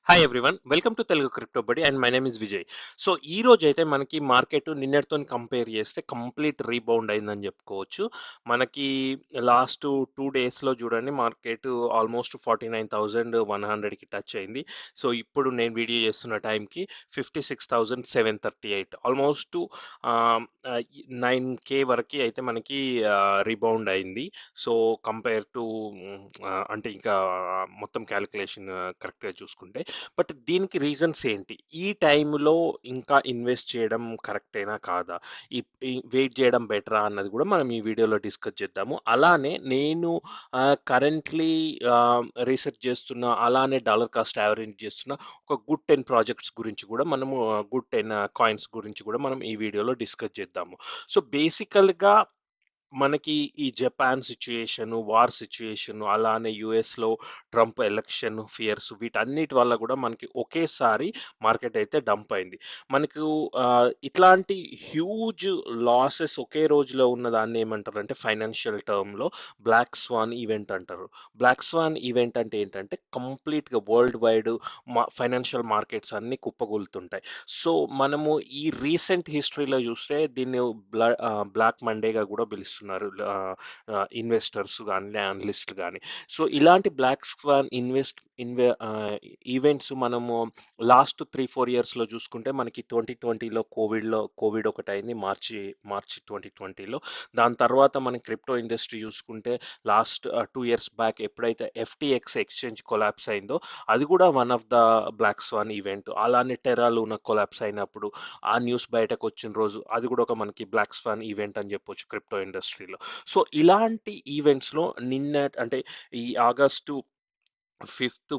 Hi everyone welcome to Telugu crypto Badi and my name is Vijay. So ఈ రోజు అయితే మనకి మార్కెట్ నిన్నటితో కంపేర్ చేస్తే కంప్లీట్ రీబౌండ్ అయిందని చెప్పుకోవచ్చు. మనకి లాస్ట్ 2 డేస్లో చూడండి మార్కెట్ ఆల్మోస్ట్ 49,100కి టచ్ అయింది. సో ఇప్పుడు నేను వీడియో చేస్తున్న టైంకి 56,738 ఆల్మోస్ట్ 9K వరకు అయితే మనకి రీబౌండ్ అయింది. సో కంపేర్ టు అంటే ఇంకా మొత్తం క్యాలిక్యులేషన్ కరెక్ట్గా చూసుకుంటే, బట్ దీనికి రీజన్స్ ఏంటి? ఈ టైంలో ఇంకా ఇన్వెస్ట్ చేయడం కరెక్టేనా కాదా? ఈ ఈ వెయిట్ చేయడం బెటరా అన్నది కూడా మనం ఈ వీడియోలో డిస్కస్ చేద్దాము. అలానే నేను కరెంట్‌లీ రీసెర్చ్ చేస్తున్న, అలానే డాలర్ కాస్ట్ యావరేజ్ చేస్తున్న ఒక గుడ్ 10 ప్రాజెక్ట్స్ గురించి కూడా మనము గుడ్ 10 కాయిన్స్ గురించి కూడా మనం ఈ వీడియోలో డిస్కస్ చేద్దాము. సో బేసికల్‌గా మనకి ఈ జపాన్ సిట్యుయేషను, వార్ సిట్యుయేషను, అలానే యూఎస్‌లో ట్రంప్ ఎలక్షన్ ఫియర్స్ వీటన్నిటి వల్ల గూడా మనకి ఒకేసారి మార్కెట్ అయితే డంప్ అయింది. మనకు ఇట్లాంటి హ్యూజ్ లాసెస్ ఒకే రోజులో ఉన్నదాన్ని ఏమంటారంటే ఫైనాన్షియల్ టర్మ్‌లో బ్లాక్ స్వాన్ ఈవెంట్ అంటారు. బ్లాక్ స్వాన్ ఈవెంట్ అంటే ఏంటంటే కంప్లీట్‌గా వరల్డ్ వైడ్ ఫైనాన్షియల్ మార్కెట్స్ అన్నీ కుప్పకూలుతుంటాయి. సో, మనము ఈ రీసెంట్ హిస్టరీలో చూస్తే దీన్ని బ్లాక్ మండేగా కూడా పిలుస్తున్నారు. ఇన్వెస్టర్స్ గాని, అనలిస్ట్‌లు గాని. సో, ఇలాంటి బ్లాక్ స్వాన్ ఈవెంట్స్ మనము లాస్ట్ 3, 4 ఇయర్స్‌లో చూసుకుంటే మనకి 2020లో కోవిడ్ ఒకటయింది. మార్చి 2020లో. దాని తర్వాత మన క్రిప్టో ఇండస్ట్రీ చూసుకుంటే లాస్ట్ 2 ఇయర్స్ బ్యాక్ ఎప్పుడైతే ఎఫ్‌టిఎక్స్ ఎక్స్‌చేంజ్ కొలాప్స్ అయిందో అది కూడా one of the black swan event. అలానే టెర్రా లూనా కొలాప్స్ అయినప్పుడు ఆ న్యూస్ బయటకొచ్చిన రోజు అది కూడా ఒక మనకి బ్లాక్ స్వాన్ ఈవెంట్ అని చెప్పొచ్చు క్రిప్టో ఇండస్ట్రీలో. సో, ఇలాంటి ఈవెంట్స్‌లో అంటే ఈ August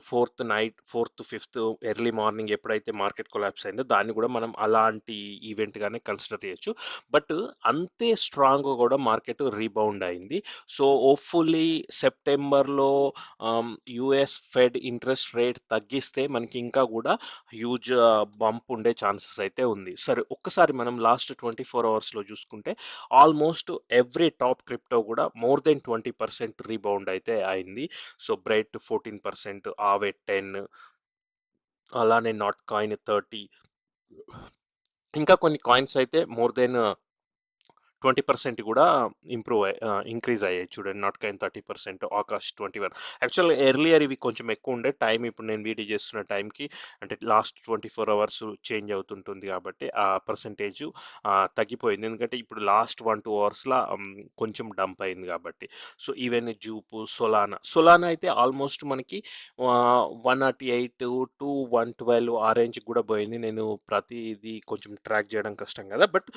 fourth, fifth early morning ఎప్పుడైతే మార్కెట్ కొలాప్స్ అయిందో దాన్ని కూడా మనం అలాంటి ఈవెంట్‌గానే కన్సిడర్ చేయొచ్చు. బట్ అంతే స్ట్రాంగ్‌గా కూడా మార్కెట్ రీబౌండ్ అయింది. సో, హోప్‌ఫుల్లీ సెప్టెంబర్‌లో యూఎస్ ఫెడ్ ఇంట్రెస్ట్ రేట్ తగ్గిస్తే మనకి ఇంకా కూడా హ్యూజ్ బంప్ ఉండే ఛాన్సెస్ అయితే ఉంది. సరే ఒక్కసారి మనం లాస్ట్ 24 అవర్స్‌లో చూసుకుంటే ఆల్మోస్ట్ ఎవ్రీ టాప్ క్రిప్టో కూడా మోర్ దెన్ 20% రీబౌండ్ అయితే అయింది. సో, బ్రైట్ 14%, ఆవే 10, అలానే నాట్ కాయిన్ 30, ఇంకా కొన్ని కాయిన్స్ అయితే మోర్ దెన్ 20% కూడా ఇంక్రీజ్ అయ్యాయి చూడండి. Not coin 30%, Akash 21. యాక్చువల్‌గా ఎర్లియర్ ఇవి కొంచెం ఎక్కువ ఉండే టైం ఇప్పుడు నేను వీడియో చేస్తున్న టైంకి అంటే లాస్ట్ 24 అవర్స్ చేంజ్ అవుతుంటుంది కాబట్టి ఆ పర్సెంటేజ్ తగ్గిపోయింది. ఎందుకంటే ఇప్పుడు లాస్ట్ 1, 2 అవర్స్‌లా కొంచెం డంప్ అయింది కాబట్టి. సో, ఈవెన్ జూపు, సొలానా అయితే ఆల్మోస్ట్ మనకి 108 టు 112 ఆ రేంజ్‌కి కూడా పోయింది. నేను ప్రతిది కొంచెం ట్రాక్ చేయడం కష్టం కదా! బట్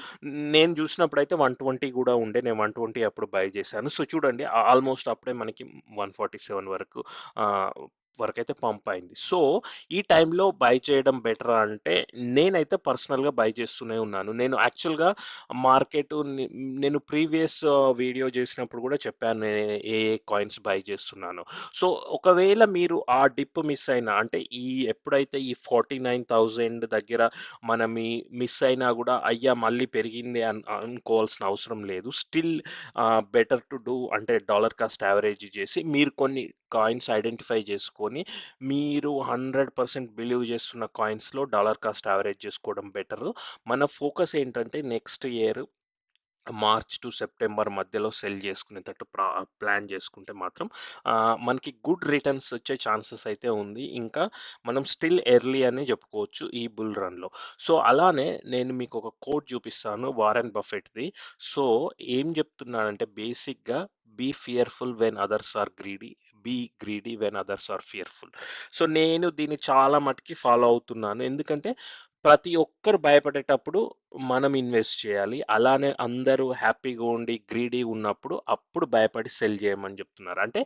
నేను చూసినప్పుడైతే 120 కూడా ఉండే. నేను 120 అప్పుడు బై చేశాను. సో, చూడండి ఆల్మోస్ట్ అప్పుడే మనకి 147 వరకైతే పంప్ అయింది. సో, ఈ టైంలో బై చేయడం బెటరా అంటే నేనైతే పర్సనల్‌గా బై చేస్తూనే ఉన్నాను. నేను యాక్చువల్‌గా మార్కెటు నేను ప్రీవియస్ వీడియో చేసినప్పుడు కూడా చెప్పాను. ఏ కాయిన్స్ బై చేస్తున్నానో. సో, ఒకవేళ మీరు ఆ డిప్ మిస్ అయినా అంటే ఎప్పుడైతే ఈ 49,000 దగ్గర మనం మిస్ అయినా గూడా అయ్యా! మళ్ళీ పెరిగింది అనుకోవాల్సిన అవసరం లేదు. స్టిల్ బెటర్ టు డూ అంటే డాలర్ కాస్ట్ యావరేజ్ చేసి మీరు కొన్ని కాయిన్స్ ఐడెంటిఫై చేసుకొని, మీరు 100% బిలీవ్ చేస్తున్న కాయిన్స్‌లో డాలర్ కాస్ట్ యావరేజ్ చేసుకోవడం బెటరు. మన ఫోకస్ ఏంటంటే next year March to September మధ్యలో సెల్ చేసుకునేటట్టు ప్లాన్ చేసుకుంటే మాత్రం మనకి గుడ్ రిటర్న్స్ వచ్చే ఛాన్సెస్ అయితే ఉంది. ఇంకా మనం స్టిల్ ఎర్లీ అనే చెప్పుకోవచ్చు ఈ బుల్ రన్‌లో. సో, అలానే నేను మీకు ఒక కోట్ చూపిస్తాను వారెన్ బఫెట్‌ది. సో, ఏం చెప్తున్నాడంటే బేసిక్‌గా be fearful when others are greedy. Be greedy when others are fearful. So, నేను దీన్ని చాలా మటికి ఫాలో అవుతున్నాను. ఎందుకంటే ప్రతి ఒక్కరు భయపడేటప్పుడు మనం ఇన్వెస్ట్ చేయాలి. అలానే అందరూ హ్యాపీగా ఉండి, గ్రీడీగా ఉన్నప్పుడు అప్పుడు భయపడి సెల్ చేయమని చెప్తున్నారు. అంటే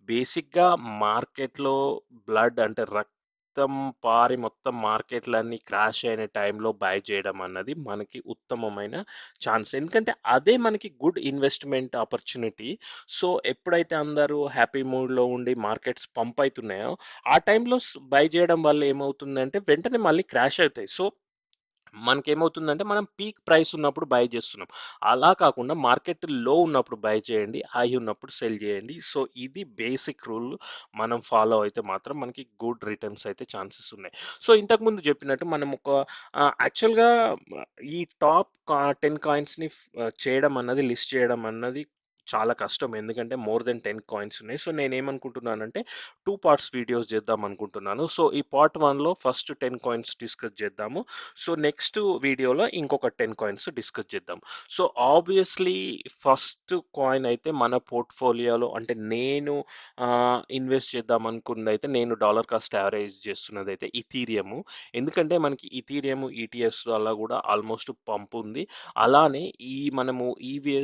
బేసిక్‌గా మార్కెట్‌లో అంటే రక్తం పారి మొత్తం మార్కెట్‌లన్నీ క్రాష్ అయిన టైంలో బై చేయడం అన్నది మనకి ఉత్తమమైన ఛాన్స్. ఎందుకంటే అదే మనకి గుడ్ ఇన్వెస్ట్‌మెంట్ ఆపర్చునిటీ. సో, ఎప్పుడైతే అందరూ హ్యాపీ మూడ్‌లో ఉండి మార్కెట్స్ పంప్ అయితున్నాయో, ఆ టైంలో బై చేయడం వల్ల ఏమవుతుందంటే వెంటనే మళ్ళీ క్రాష్ అవుతాయి. సో, మనకేమవుతుందంటే మనం పీక్ ప్రైస్ ఉన్నప్పుడు బై చేస్తున్నాం. అలా కాకుండా మార్కెట్ లో ఉన్నప్పుడు బై చేయండి. హై ఉన్నప్పుడు సెల్ చేయండి. సో, ఇది బేసిక్ రూల్ మనం ఫాలో అయితే మాత్రం మనకి గుడ్ రిటర్న్స్ అయితే ఛాన్సెస్ ఉన్నాయి. సో, ఇంతకుముందు చెప్పినట్టు మనం ఒక యాక్చువల్‌గా ఈ టాప్ 10 కాయిన్స్‌ని చేయడం అన్నది లిస్ట్ చేయడం అన్నది చాలా కష్టం. ఎందుకంటే మోర్ దెన్ 10 కాయిన్స్ ఉన్నాయి. సో, నేనేమనుకుంటున్నానంటే 2 పార్ట్స్ వీడియోస్ చేద్దాం అనుకుంటున్నాను. సో, ఈ పార్ట్ 1లో ఫస్ట్ 10 కాయిన్స్ డిస్కస్ చేద్దాము. సో నెక్స్ట్ వీడియోలో ఇంకొక 10 కాయిన్స్ డిస్కస్ చేద్దాం. సో ఆబ్వియస్లీ ఫస్ట్ కాయిన్ అయితే మన పోర్ట్ఫోలియోలో అంటే నేను ఇన్వెస్ట్ చేద్దాం అనుకున్నదైతే నేను డాలర్ కాస్ట్ యావరేజ్ చేస్తున్నదైతే ఇథీరియం. ఎందుకంటే మనకి ఇథీరియం ఈటీఎఫ్స్ వల్ల కూడా ఆల్మోస్ట్ పంప్ ఉంది. అలానే ఈ మనము ఈవీ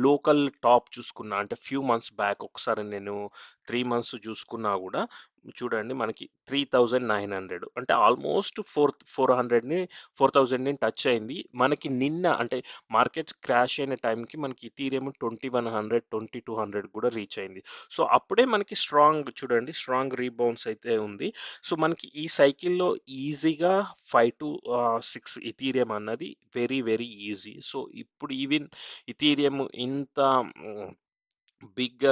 లోకల్ టాప్ చూసుకున్నా అంటే ఫ్యూ మంత్స్ బ్యాక్ ఒకసారి నేను 3 మంత్స్ చూసుకున్నా కూడా చూడండి మనకి 3,900 అంటే ఆల్మోస్ట్ 400ని 4,000ని టచ్ అయింది. మనకి నిన్న అంటే మార్కెట్స్ క్రాష్ అయిన టైంకి మనకి ఇథీరియం 2,100, 2,200 కూడా రీచ్ అయింది. సో అప్పుడే మనకి స్ట్రాంగ్ చూడండి స్ట్రాంగ్ రీబౌన్స్ అయితే ఉంది. సో మనకి ఈ సైకిల్‌లో ఈజీగా 5-6 ఇథీరియం అన్నది వెరీ వెరీ ఈజీ. సో ఇప్పుడు ఈవెన్ ఇథీరియం ఇంత బిగ్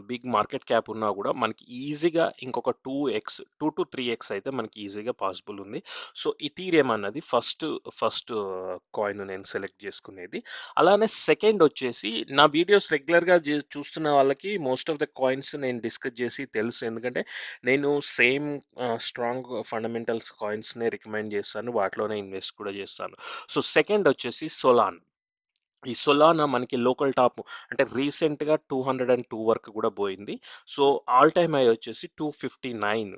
బిగ్ మార్కెట్ క్యాప్ ఉన్నా కూడా మనకి ఈజీగా ఇంకొక 2-3x అయితే మనకి ఈజీగా పాసిబుల్ ఉంది. సో ఇథీరియం అన్నది ఫస్ట్ కాయిన్ నేను సెలెక్ట్ చేసుకునేది. అలానే సెకండ్ వచ్చేసి నా వీడియోస్ రెగ్యులర్గా చూస్తున్న వాళ్ళకి మోస్ట్ ఆఫ్ ద కాయిన్స్ నేను డిస్కస్ చేసి తెలుసు. ఎందుకంటే నేను సేమ్ స్ట్రాంగ్ ఫండమెంటల్స్ కాయిన్స్నే రికమెండ్ చేస్తాను, వాటిలోనే ఇన్వెస్ట్ కూడా చేస్తాను. సో సెకండ్ వచ్చేసి సొలాన్. ఈ సొలానా మనకి లోకల్ టాప్ అంటే రీసెంట్‌గా 202 వరకు కూడా పోయింది. సో ఆల్ టైమ్ హై వచ్చేసి 259.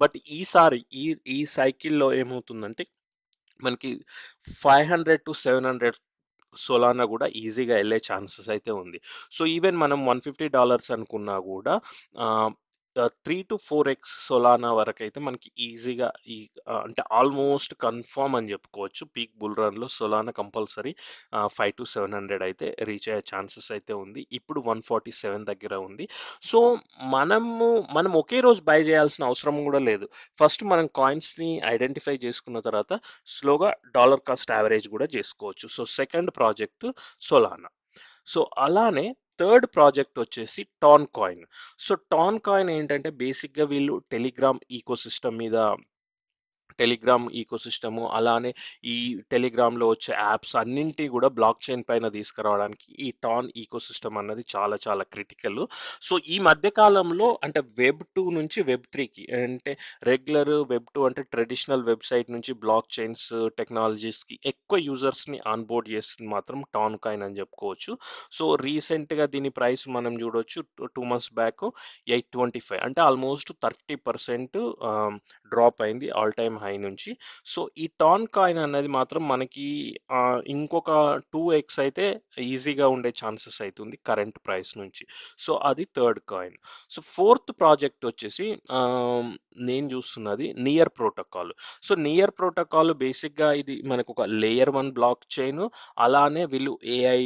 బట్ ఈసారి ఈ సైకిల్‌లో ఏమవుతుందంటే మనకి 500-700 సోలానా కూడా ఈజీగా వెళ్ళే ఛాన్సెస్ అయితే ఉంది. సో ఈవెన్ మనం $150 అనుకున్నా కూడా 3-4x సోలానా వరకైతే మనకి ఈజీగా అంటే ఆల్మోస్ట్ కన్ఫర్మ్ అని చెప్పుకోవచ్చు. పీక్ బుల్ రన్‌లో సోలానా కంపల్సరీ 5-700 అయితే రీచ్ అయ్యే ఛాన్సెస్ అయితే ఉంది. ఇప్పుడు 147 దగ్గర ఉంది. సో మనం ఒకే రోజు బై చేయాల్సిన అవసరం కూడా లేదు. ఫస్ట్ మనం కాయిన్స్‌ని ఐడెంటిఫై చేసుకున్న తర్వాత స్లోగా డాలర్ కాస్ట్ యావరేజ్ కూడా చేసుకోవచ్చు. So second project Solana. So అలానే థర్డ్ ప్రాజెక్ట్ వచ్చేసి tan coin. So tan coin ఏంటంటే బేసిక్‌గా వీళ్ళు టెలిగ్రామ్ ఈకోసిస్టమ్ మీద టెలిగ్రామ్ ఈకోసిస్టము అలానే ఈ టెలిగ్రామ్‌లో వచ్చే యాప్స్ అన్నింటిని కూడా బ్లాక్ చైన్ పైన తీసుకురావడానికి ఈ టాన్ ఈకోసిస్టమ్ అన్నది చాలా చాలా క్రిటికల్. సో ఈ మధ్య కాలంలో అంటే వెబ్ 2 నుంచి వెబ్ 3కి అంటే రెగ్యులర్ వెబ్ 2 అంటే ట్రెడిషనల్ వెబ్‌సైట్ నుంచి బ్లాక్ చైన్స్ టెక్నాలజీస్‌కి ఎక్కువ యూజర్స్‌ని ఆన్‌బోర్డ్ చేస్తుంది మాత్రం టాన్ కాయిన్ అని చెప్పుకోవచ్చు. సో రీసెంట్‌గా దీని ప్రైస్ మనం చూడొచ్చు 2 మంత్స్ బ్యాక్ 825 అంటే ఆల్మోస్ట్ 30% డ్రాప్ అయింది ఆల్ టైమ్ హై నుంచి. సో ఈ టాన్ కాయిన్ అనేది మాత్రం మనకి ఇంకొక 2x అయితే ఈజీగా ఉండే ఛాన్సెస్ అయితుంది కరెంట్ ప్రైస్ నుంచి. సో అది third coin. So fourth project వచ్చేసి నేను చూస్తున్నది near protocol. So near protocol బేసిక్‌గా ఇది మనకు ఒక లేయర్ 1 బ్లాక్ చైన్ అలానే వీళ్ళు ఏఐ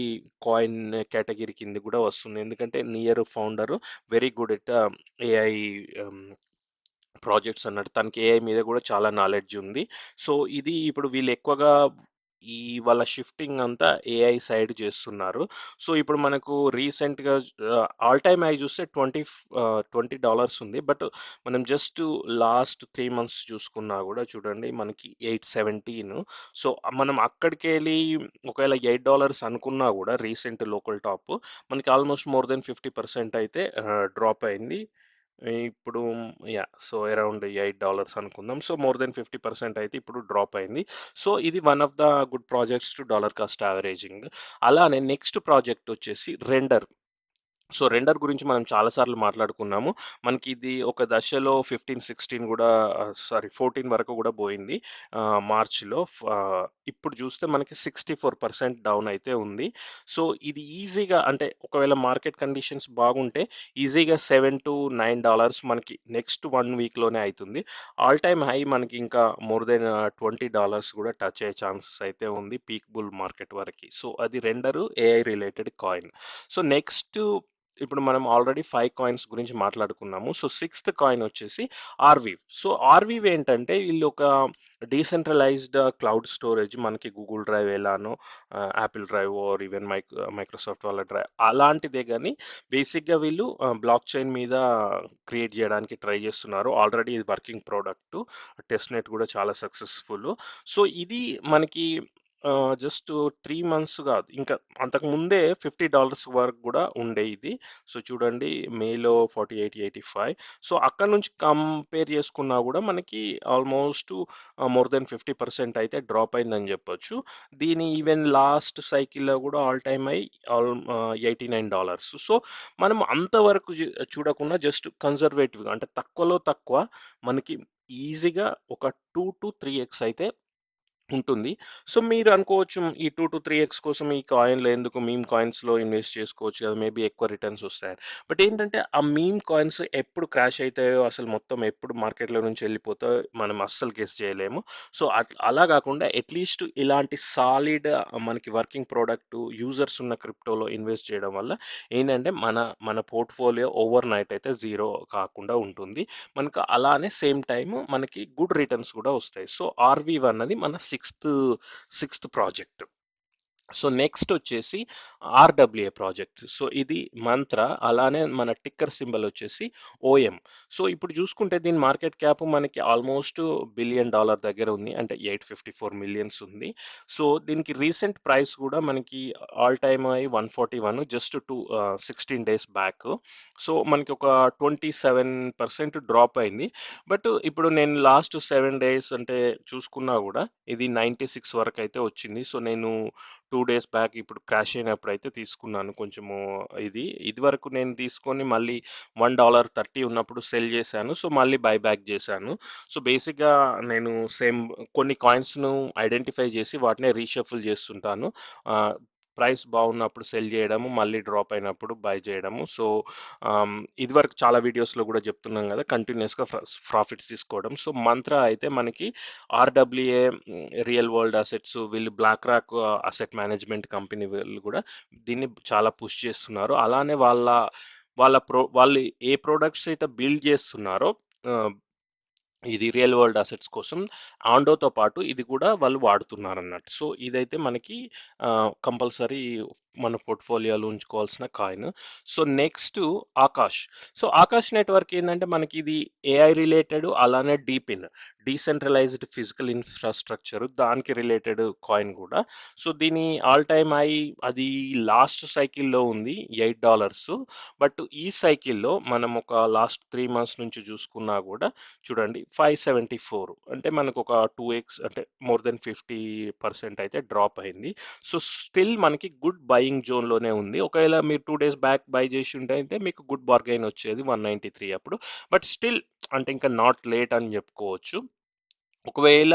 కాయిన్ కేటగిరీ కింద కూడా వస్తుంది. ఎందుకంటే near founder very good at AI ఆహ్, ప్రాజెక్ట్స్ అన్నట్టు. తనకి ఏఐ మీద కూడా చాలా నాలెడ్జ్ ఉంది. సో ఇది ఇప్పుడు వీళ్ళు ఎక్కువగా వాళ్ళ షిఫ్టింగ్ అంతా ఏఐ సైడ్ చేస్తున్నారు. సో ఇప్పుడు మనకు రీసెంట్‌గా ఆల్ టైమ్ హై చూస్తే $20 ఉంది. బట్ మనం జస్ట్ లాస్ట్ 3 మంత్స్ చూసుకున్నా కూడా చూడండి మనకి 817. సో మనం అక్కడికెళ్ళి ఒకవేళ $8 అనుకున్నా కూడా రీసెంట్ లోకల్ టాప్ మనకి ఆల్మోస్ట్ మోర్ దెన్ 50% అయితే డ్రాప్ అయింది. ఇప్పుడు సో అరౌండ్ $8 అనుకుందాం. సో మోర్ దెన్ 50% అయితే ఇప్పుడు డ్రాప్ అయింది. సో ఇది one of the good projects to dollar cost averaging. అలానే నెక్స్ట్ ప్రాజెక్ట్ వచ్చేసి రెండర్. సో రెండర్ గురించి మనం చాలా సార్లు మాట్లాడుకున్నాము. మనకి ఇది ఒక దశలో 15, 16 కూడా 14 వరకు కూడా పోయింది మార్చ్‌లో. ఇప్పుడు చూస్తే మనకి 64% డౌన్ అయితే ఉంది. సో ఇది ఈజీగా అంటే ఒకవేళ మార్కెట్ కండిషన్స్ బాగుంటే ఈజీగా $7-9 మనకి నెక్స్ట్ 1 వీక్‌లోనే అయితుంది. ఆల్ టైమ్ హై మనకి ఇంకా మోర్ దెన్ $20 కూడా టచ్ అయ్యే ఛాన్సెస్ అయితే ఉంది పీక్ బుల్ మార్కెట్ వరకి. సో అది Render AI related coin. So next ఇప్పుడు మనం ఆల్రెడీ 5 కాయిన్స్ గురించి మాట్లాడుకున్నాము. సో, సిక్స్త్ కాయిన్ వచ్చేసి ఆర్‌వీవ్. సో, ఆర్‌వీవ్ ఏంటంటే వీళ్ళు ఒక డీసెంట్రలైజ్డ్ క్లౌడ్ స్టోరేజ్ మనకి గూగుల్ డ్రైవ్ ఎలానో Apple drive or even Microsoft వాళ్ళ డ్రైవ్ అలాంటిదే గానీ బేసిక్‌గా వీళ్ళు బ్లాక్ చైన్ మీద క్రియేట్ చేయడానికి ట్రై చేస్తున్నారు. ఆల్రెడీ ఇది వర్కింగ్ ప్రోడక్ట్. టెస్ట్ నెట్ కూడా చాలా సక్సెస్‌ఫుల్. సో, ఇది మనకి జస్ట్ 3 మంత్స్ గాదు. ఇంకా అంతకు ముందే $50 వరకు గూడా ఉండే ఇది. సో, చూడండి మేలో 48, 85. సో, అక్కడి నుంచి కంపేర్ చేసుకున్నా గూడా మనకి ఆల్‌మోస్ట్ మోర్ దెన్ 50% అయితే డ్రాప్ అయిందని జెప్పొచ్చు. దీని ఈవెన్ లాస్ట్ సైకిల్‌లో గూడా ఆల్ టైమ్ హై $89. సో, మనం అంతవరకు చూడకుండా జస్ట్ కన్జర్వేటివ్‌గా అంటే తక్కువలో తక్కువ మనకి ఈజీగా ఒక 2-3x అయితే ఉంటుంది. సో, మీరు అనుకోవచ్చు ఈ 2-3x కోసం ఈ కాయిన్‌లో ఎందుకు మీమ్ కాయిన్స్‌లో ఇన్వెస్ట్ చేసుకోవచ్చు కదా! మేబీ ఎక్కువ రిటర్న్స్ వస్తాయని. బట్ ఏంటంటే ఆ మీమ్ కాయిన్స్ ఎప్పుడు క్రాష్ అయితాయో అసలు మొత్తం ఎప్పుడు మార్కెట్‌లో నుంచి వెళ్ళిపోతాయో మనం అస్సలు గెస్ చేయలేము. సో, అలా కాకుండా అట్‌లీస్ట్ ఇలాంటి సాలిడ్ మనకి వర్కింగ్ ప్రొడక్ట్ యూజర్స్ ఉన్న క్రిప్టోలో ఇన్వెస్ట్ చేయడం వల్ల ఏంటంటే మన పోర్ట్‌ఫోలియో ఓవర్‌నైట్ అయితే జీరో కాకుండా ఉంటుంది. మనకు అలానే సేమ్ టైమ్ మనకి గుడ్ రిటర్న్స్ కూడా వస్తాయి. సో, ఆర్‌వీవ్ అన్నది మన సిక్స్త్ ప్రాజెక్ట్. సో, నెక్స్ట్ వచ్చేసి ఆర్‌డబ్ల్యూఏ ప్రాజెక్ట్. సో, ఇది మంత్ర అలానే మన టిక్కర్ సింబల్ వచ్చేసి ఓఎం. సో, ఇప్పుడు చూసుకుంటే దీని మార్కెట్ క్యాప్ మనకి ఆల్మోస్ట్ బిలియన్ డాలర్ దగ్గర ఉంది. అంటే 854 మిలియన్స్ ఉంది. సో, దీనికి రీసెంట్ ప్రైస్ కూడా మనకి all time high 141 just 16 days back. So, మనకి ఒక 27% డ్రాప్ అయింది. బట్ ఇప్పుడు నేను లాస్ట్ 7 డేస్ అంటే చూసుకున్నా కూడా ఇది 96 వరకైతే వచ్చింది. సో, నేను 2 డేస్ బ్యాక్ ఇప్పుడు క్రాష్ అయినప్పుడైతే తీసుకున్నాను కొంచెము ఇదివరకు నేను తీసుకొని మళ్ళీ $1.30 ఉన్నప్పుడు సెల్ చేశాను. సో, మళ్ళీ బైబ్యాక్ చేశాను. సో, బేసిక్‌గా నేను సేమ్ కొన్ని కాయిన్స్‌ను ఐడెంటిఫై చేసి వాటిని రీషఫుల్ చేస్తుంటాను. ఆహ్, ప్రైస్ బాగున్నప్పుడు సెల్ చేయడము, మళ్ళీ డ్రాప్ అయినప్పుడు బై చేయడము. సో, ఇదివరకు చాలా వీడియోస్‌లో కూడా చెప్తున్నాం కదా! కంటిన్యూయస్‌గా ప్రాఫిట్స్ తీసుకోవడం. సో, మంత్ర అయితే మనకి ఆర్‌డబ్ల్యూఏ రియల్ వరల్డ్ అసెట్స్ వీళ్ళు BlackRock asset management company వీళ్ళు కూడా దీన్ని చాలా పుష్ చేస్తున్నారు. అలానే వాళ్ళు ఏ ప్రొడక్ట్స్ అయితే బిల్డ్ చేస్తున్నారో ఆహ్, ఇది రియల్ వరల్డ్ అసెట్స్ కోసం ఆండోతో పాటు ఇది కూడా వాళ్ళు వాడుతున్నారన్నట్టు. సో, ఇదైతే మనకి కంపల్సరీ మన పోర్ట్‌ఫోలియోలో ఉంచుకోవాల్సిన coin. So, next Akash. So, Akash network ఏందంటే మనకి ఇది ఏఐ రిలేటెడ్ అలానే డీపిన్ డీసెంట్రలైజ్డ్ ఫిజికల్ ఇన్‌ఫ్రాస్ట్రక్చర్ దానికి రిలేటెడ్ కాయిన్ కూడా. సో, దీని ఆల్ టైమ్ హై అది లాస్ట్ సైకిల్‌లో ఉంది $8. బట్ ఈ సైకిల్‌లో మనం ఒక లాస్ట్ 3 మంత్స్ నుంచి చూసుకున్నా కూడా చూడండి 574 అంటే మనకు ఒక 2x అంటే మోర్ దెన్ 50% అయితే డ్రాప్ అయింది. సో, స్టిల్ మనకి గుడ్ బయింగ్ జోన్‌లోనే ఉంది. ఒకవేళ మీరు 2 డేస్ బ్యాక్ బై చేసి ఉంటే అయితే మీకు గుడ్ బార్గెయిన్ వచ్చేది 193 అప్పుడు. బట్ స్టిల్ అంటే ఇంకా నాట్ లేట్ అని చెప్పుకోవచ్చు. ఒకవేళ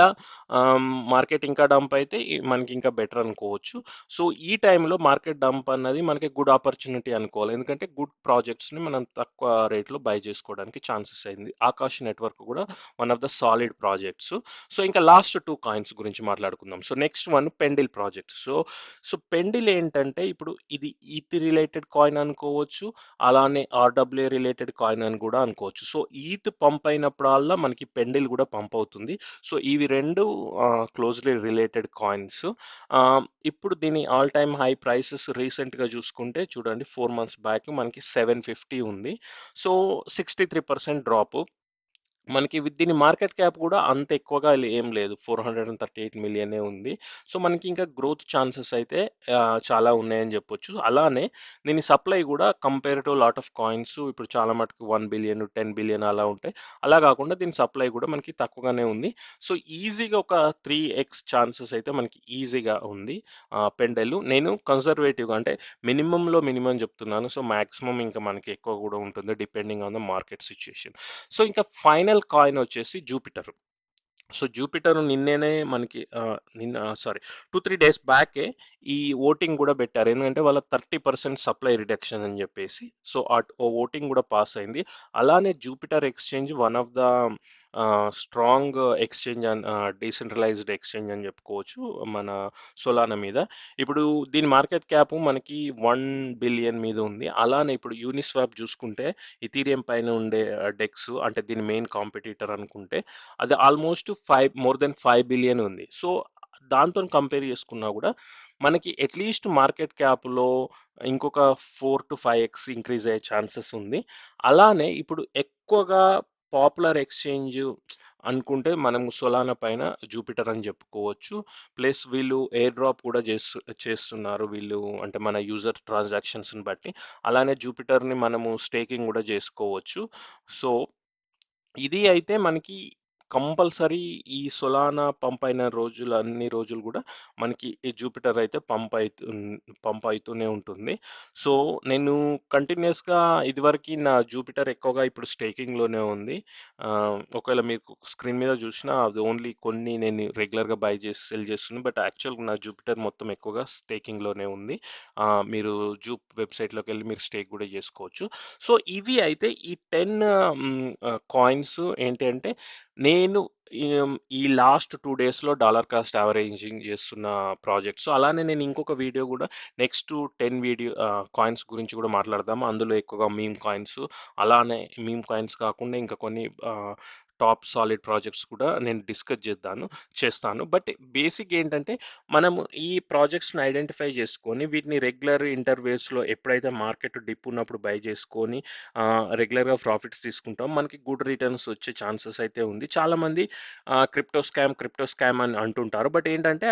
మార్కెట్ ఇంకా డంప్ అయితే మనకి ఇంకా బెటర్ అనుకోవచ్చు. సో, ఈ టైంలో మార్కెట్ డంప్ అన్నది మనకి గుడ్ ఆపర్చునిటీ అనుకోవాలి. ఎందుకంటే గుడ్ ప్రాజెక్ట్స్‌ని మనం తక్కువ రేట్‌లో బై చేసుకోవడానికి ఛాన్సెస్ అయింది. ఆకాష్ నెట్వర్క్ కూడా one of the solid projects. So, ఇంకా లాస్ట్ 2 కాయిన్స్ గురించి మాట్లాడుకుందాం. So, next one Pendle project. So, Pendle ఏంటంటే ఇప్పుడు ఇది ఈథ్ రిలేటెడ్ కాయిన్ అనుకోవచ్చు. అలానే ఆర్‌డబ్ల్యూఏ రిలేటెడ్ కాయిన్ అని కూడా అనుకోవచ్చు. సో, ఈథ్ పంప్ అయినప్పుడల్లా మనకి పెండిల్ కూడా పంప్ అవుతుంది. సో, ఇవి 2 క్లోజ్‌లీ రిలేటెడ్ కాయిన్స్. ఇప్పుడు దీని ఆల్ టైమ్ హై ప్రైసెస్ రీసెంట్‌గా చూసుకుంటే చూడండి 4 మంత్స్ బ్యాక్ మనకి 750 ఉంది. So, 63% drop. మనకి దీని మార్కెట్ క్యాప్ కూడా అంత ఎక్కువగా ఏం లేదు. 438 మిలియనే ఉంది. సో, మనకి ఇంకా గ్రోత్ ఛాన్సెస్ అయితే చాలా ఉన్నాయని చెప్పొచ్చు. అలానే దీని సప్లై కూడా compare to lot of coins ఇప్పుడు చాలా మటుకు 1 బిలియన్, 10 బిలియన్ అలా ఉంటాయి. అలా కాకుండా దీని సప్లై కూడా మనకి తక్కువగానే ఉంది. సో, ఈజీగా ఒక 3x ఛాన్సెస్ అయితే మనకి ఈజీగా ఉంది. పెండెలు నేను కన్జర్వేటివ్‌గా అంటే మినిమమ్‌లో మినిమమ్ చెప్తున్నాను. సో, మాక్సిమం ఇంకా మనకి ఎక్కువ కూడా ఉంటుంది depending on the market situation. So, ఇంకా ఫైనల్ కాయిన్ వచ్చేసి జూపిటర్. సో, జూపిటర్ నిన్ననే మనకి సారీ 2, 3 డేస్ బ్యాకే ఈ వోటింగ్ గూడా బెట్టారు. ఎందుకంటే వాళ్ళ 30% సప్లై రిడక్షన్ అని జెప్పేసి. సో, ఓటింగ్ గూడా పాస్ అయింది. అలానే Jupiter exchange one of the strong exchange decentralised exchange అని చెప్పుకోవచ్చు మన సోలానా మీద. ఇప్పుడు దీని మార్కెట్ క్యాప్ మనకి 1 బిలియన్ మీద ఉంది. అలానే ఇప్పుడు యూనిస్వాప్ చూసుకుంటే ఇథీరియం పైన ఉండే డెక్స్ అంటే దీని మెయిన్ కాంపిటీటర్ అనుకుంటే అది ఆల్మోస్ట్ మోర్ దెన్ 5 బిలియన్ ఉంది. సో దాంతోని కంపేర్ చేసుకున్నా కూడా మనకి అట్‌లీస్ట్ మార్కెట్ క్యాప్‌లో ఇంకొక 4-5 ఇంక్రీజ్ అయ్యే ఛాన్సెస్ ఉంది. అలానే ఇప్పుడు ఎక్కువగా పాపులర్ ఎక్స్‌చేంజ్ అనుకుంటే మనం సోలానా పైన జూపిటర్ అని చెప్పుకోవచ్చు. ప్లస్ వీళ్ళు ఎయిర్ డ్రాప్ కూడా చేస్తున్నారు వీళ్ళు అంటే మన యూజర్ ట్రాన్సాక్షన్స్‌ని బట్టి. అలానే జూపిటర్‌ని మనము స్టేకింగ్ కూడా చేసుకోవచ్చు. సో ఇది అయితే మనకి కంపల్సరీ ఈ సోలానా పంప్ అయిన రోజులు అన్ని రోజులు గూడా మనకి ఈ జూపిటర్ అయితే పంప్ అయితూనే ఉంటుంది. సో, నేను కంటిన్యూయస్‌గా ఇదివరకి నా జూపిటర్ ఎక్కువగా ఇప్పుడు స్టేకింగ్‌లోనే ఉంది. ఒకవేళ మీకు స్క్రీన్ మీద చూషినా అది ఓన్లీ కొన్ని నేను రెగ్యులర్‌గా బై చేసి సెల్ చేస్తున్నాను. బట్ యాక్చువల్‌గా నా జూపిటర్ మొత్తం ఎక్కువగా స్టేకింగ్‌లోనే ఉంది. మీరు వెబ్‌సైట్‌లోకెళ్ళి మీరు స్టేక్ గూడా చేసుకోవచ్చు. సో, ఇవి అయితే ఈ 10 కాయిన్స్ ఏంటి అంటే, నేను ఈ లాస్ట్ 2 డేస్‌లో డాలర్ కాస్ట్ యావరేజింగ్ చేస్తున్న ప్రాజెక్ట్స్. అలానే నేను ఇంకొక వీడియో గూడా నెక్స్ట్ 10 కాయిన్స్ గురించి గూడా మాట్లాడదాము. అందులో ఎక్కువగా మీమ్ కాయిన్స్, అలానే మీమ్ కాయిన్స్ కాకుండా ఇంకా కొన్ని టాప్ సాలిడ్ ప్రాజెక్ట్స్ కూడా నేను చేస్తాను. బట్ బేసిక్ ఏంటంటే, మనము ఈ ప్రాజెక్ట్స్‌ని ఐడెంటిఫై చేసుకొని, వీటిని రెగ్యులర్ ఇంటర్‌వేల్స్‌లో ఎప్పుడైతే మార్కెట్ డిప్ ఉన్నప్పుడు బై చేసుకొని, రెగ్యులర్‌గా ప్రాఫిట్స్ తీసుకుంటాం. మనకి గుడ్ రిటర్న్స్ వచ్చే ఛాన్సెస్ అయితే ఉంది. చాలామంది క్రిప్టో స్కామ్ అని అంటుంటారు. బట్ ఏంటంటే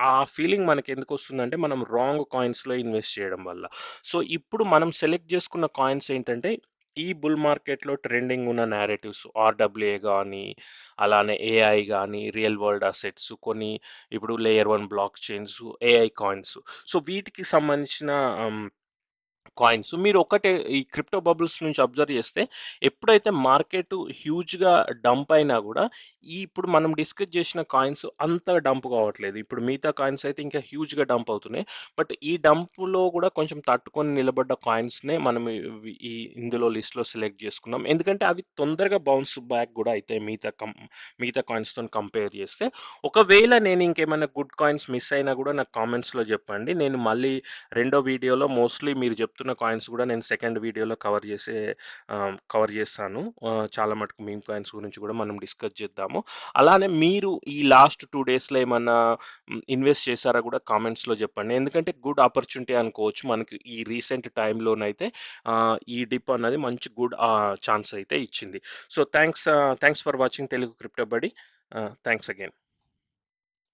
ఆ ఫీలింగ్ మనకెందుకొస్తుందంటే, మనం రాంగ్ కాయిన్స్‌లో ఇన్వెస్ట్ చేయడం వల్ల. సో, ఇప్పుడు మనం సెలెక్ట్ చేసుకున్న కాయిన్స్ ఏంటంటే, ఈ బుల్ మార్కెట్‌లో ట్రెండింగ్ ఉన్న నేరేటివ్స్ ఆర్‌డబ్ల్యూఏ గాని, అలానే ఏఐ గాని, రియల్ వరల్డ్ అసెట్స్ కొన్ని ఇప్పుడు layer 1 blockchains, AI coins. So, వీటికి సంబంధించిన ఆహ్ కాయిన్స్. మీరు ఒకటే ఈ క్రిప్టో బబుల్స్ నుంచి అబ్జర్వ్ చేస్తే, ఎప్పుడైతే మార్కెట్ హ్యూజ్‌గా డంప్ అయినా గూడా, ఇప్పుడు మనం డిస్కస్ చేసిన కాయిన్స్ అంతగా డంప్ కావట్లేదు. ఇప్పుడు మిగతా కాయిన్స్ అయితే ఇంకా హ్యూజ్‌గా డంప్ అవుతున్నాయి. బట్ ఈ డంప్‌లో గూడా కొంచెం తట్టుకొని నిలబడ్డ కాయిన్స్‌నే మనం ఇందులో లిస్ట్‌లో సెలెక్ట్ చేసుకున్నాం. ఎందుకంటే అవి తొందరగా బౌన్స్ బ్యాక్ గూడా అయితాయి మిగతా కాయిన్స్‌తోని కంపేర్ చేస్తే. ఒకవేళ నేను ఇంకేమైనా గుడ్ కాయిన్స్ మిస్ అయినా గూడా నాకు కామెంట్స్‌లో చెప్పండి. నేను మళ్ళీ రెండో వీడియోలో మోస్ట్‌లీ మీరు చెప్తున్న కాయిన్స్ గూడా నేను సెకండ్ వీడియోలో కవర్ చేస్తాను. చాలా మటుకు మీమ్ కాయిన్స్ గురించి గూడా మనం డిస్కస్ చేద్దాము. అలానే మీరు ఈ లాస్ట్ 2 డేస్‌లో ఏమన్నా ఇన్వెస్ట్ చేశారా గూడా కామెంట్స్‌లో చెప్పండి. ఎందుకంటే గుడ్ ఆపర్చునిటీ అనుకోవచ్చు. మనకి ఈ రీసెంట్ టైమ్‌లోనైతే ఈ డిప్ అన్నది మంచి గుడ్ ఛాన్స్ అయితే ఇచ్చింది. So, thanks for watching Telugu crypto buddy. Thanks again.